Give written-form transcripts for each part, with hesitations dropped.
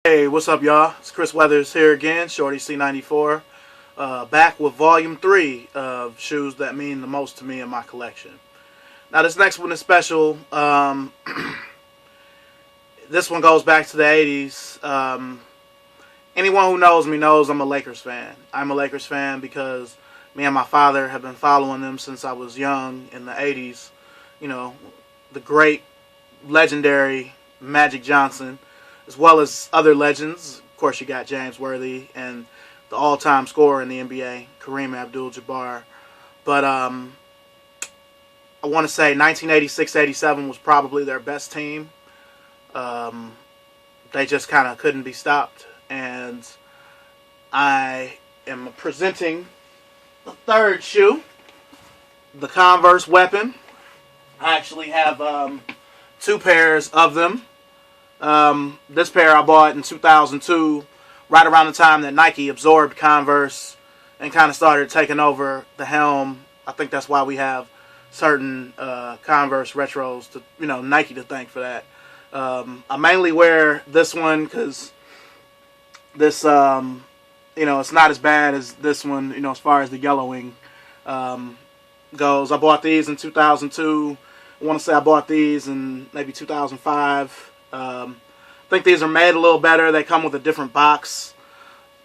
Hey, what's up, y'all? It's Chris Weathers here again, Shortyc94, back with Volume 3 of shoes that mean the most to me in my collection. Now, this next one is special. This one goes back to the 80s. Anyone who knows me knows I'm a Lakers fan. I'm a Lakers fan because me and my father have been following them since I was young in the 80s. You know, the great, legendary Magic Johnson, as well as other legends. Of course, you got James Worthy and the all-time scorer in the NBA, Kareem Abdul-Jabbar. But I want to say 1986-87 was probably their best team. They just kind of couldn't be stopped. And I am presenting the third shoe, the Converse Weapon. I actually have two pairs of them. This pair I bought in 2002, right around the time that Nike absorbed Converse and kind of started taking over the helm. I think that's why we have certain Converse retros to, Nike to thank for that. I mainly wear this one because this, it's not as bad as this one, as far as the yellowing goes. I bought these in 2002. I want to say I bought these in maybe 2005. I think these are made a little better. They come with a different box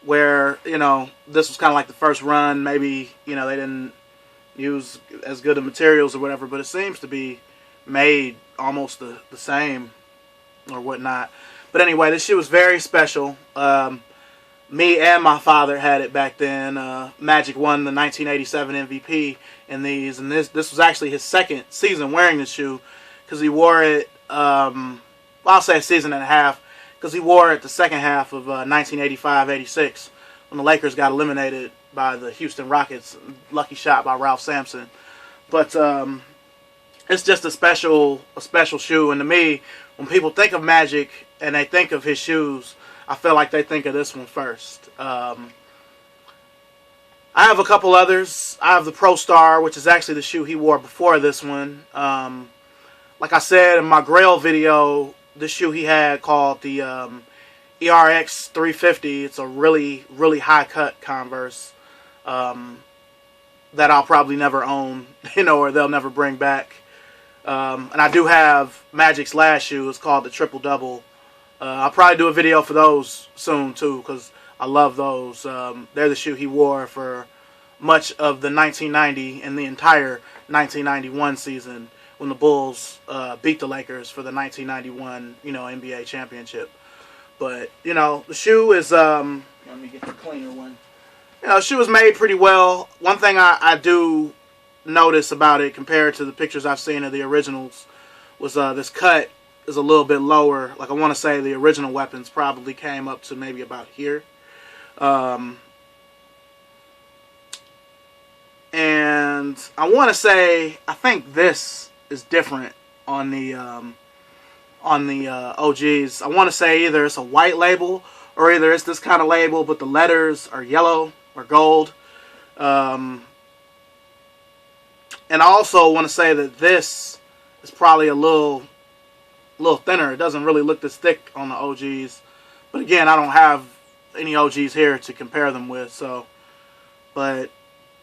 where, this was kind of like the first run. Maybe, they didn't use as good of materials or whatever, but it seems to be made almost the same or whatnot. But anyway, this shoe was very special. Me and my father had it back then. Magic won the 1987 MVP in these, and this was actually his second season wearing this shoe because he wore it, I'll say a season and a half, because he wore it the second half of 1985-86 when the Lakers got eliminated by the Houston Rockets. Lucky shot by Ralph Sampson. But it's just a special shoe, and to me, when people think of Magic and they think of his shoes, I feel like they think of this one first. I have a couple others. I have the Pro Star, which is actually the shoe he wore before this one. Like I said in my Grail video, this shoe he had called the ERX 350. It's a really, really high-cut Converse that I'll probably never own, or they'll never bring back. And I do have Magic's last shoe. It's called the Triple Double. I'll probably do a video for those soon too, because I love those. They're the shoe he wore for much of the 1990 and the entire 1991 season when the Bulls beat the Lakers for the 1991 NBA championship. But the shoe is let me get the cleaner one. The shoe is made pretty well. One thing I do notice about it compared to the pictures I've seen of the originals was this cut is a little bit lower. Like I want to say the original weapons probably came up to maybe about here. And I want to say I think this is different on the OGs. I want to say either it's a white label or either it's this kind of label, but the letters are yellow or gold. And I also want to say that this is probably a little thinner. It doesn't really look this thick on the OGs, but again, I don't have any OGs here to compare them with. So, but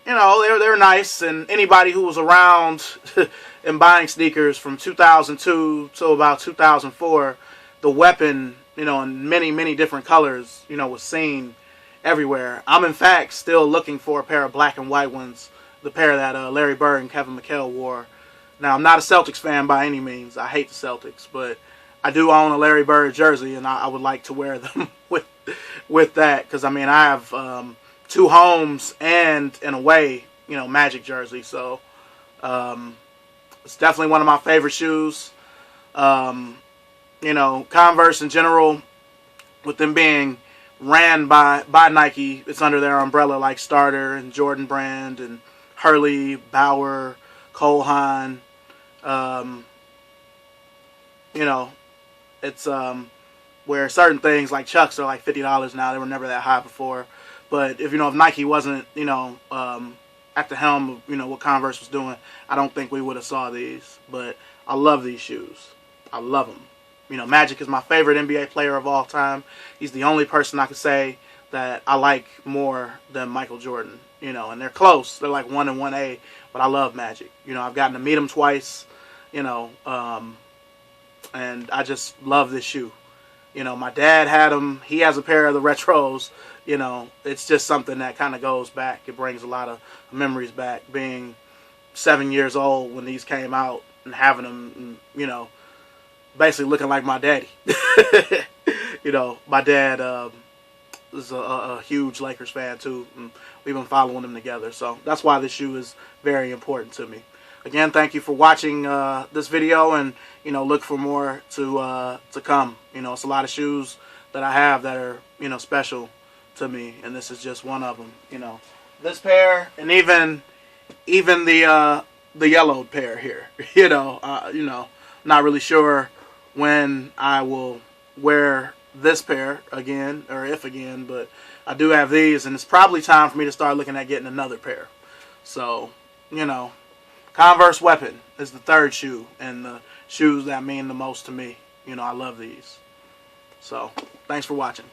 they're nice, and anybody who was around and buying sneakers from 2002 to about 2004, the Weapon, in many different colors, was seen everywhere. I'm in fact still looking for a pair of black and white ones, the pair that Larry Bird and Kevin McHale wore. Now, I'm not a Celtics fan by any means. I hate the Celtics, but I do own a Larry Bird jersey, and I would like to wear them with that, because I have two homes and an away, Magic jersey. So it's definitely one of my favorite shoes. Converse in general, with them being ran by Nike, it's under their umbrella, like Starter and Jordan Brand and Hurley, Bauer, Cole Haan. It's where certain things like Chucks are like $50 now. They were never that high before. But if Nike wasn't at the helm of what Converse was doing, I don't think we would have saw these. But I love these shoes. I love them. You know, Magic is my favorite NBA player of all time. He's the only person I could say that I like more than Michael Jordan. You know, and they're close. They're like 1 and 1A, but I love Magic. You know, I've gotten to meet him twice. You know, and I just love this shoe. You know, my dad had them. He has a pair of the retros. You know, it's just something that kind of goes back. It brings a lot of memories back. Being 7 years old when these came out and having them, you know, basically looking like my daddy. You know, my dad is a huge Lakers fan too, and we've been following them together. So that's why this shoe is very important to me. Again, thank you for watching this video, and you know, look for more to come. You know, it's a lot of shoes that I have that are, you know, special to me, and this is just one of them. You know, this pair, and even the yellowed pair here. You know, not really sure when I will wear this pair again, or if again, but I do have these, and it's probably time for me to start looking at getting another pair. So, you know, Converse Weapon is the third shoe, and the shoes that mean the most to me. You know, I love these. So, thanks for watching.